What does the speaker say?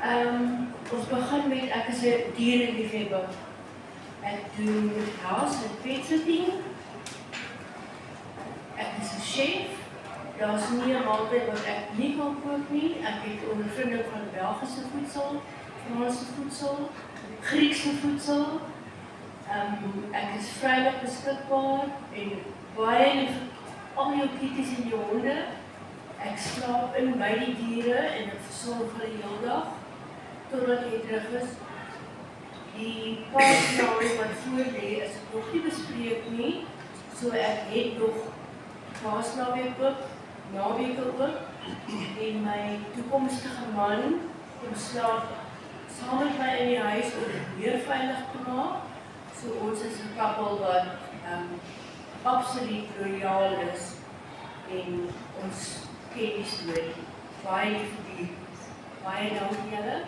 Ons begin met, ek is 'n diereliefhebber. Ek doen house en pet sitting. Ek is 'n chef. Daar's nie 'n maaltyd wat ek nie kan kook nie. Ek het ondervinding van Belgiese voedsel, Franse voedsel, Griekse voedsel. Ek is vrylik beskikbaar en baie lief vir al jou kitties en jou honde. Ek slaap in by die diere en ek versorg hulle heeldag totdat jy terug is. Die paasnaweek wat voor lê is nog nie bespreek nie, so ek het nog paasnaweek ook, naweke ook, en my toekomstige man kom slaap saam met my in die huis om dit meer veilig te maak. So ons is 'n koppel wat absoluut loyaal is en ons ken die storie. Baie lief vir die. Baie dankie julle.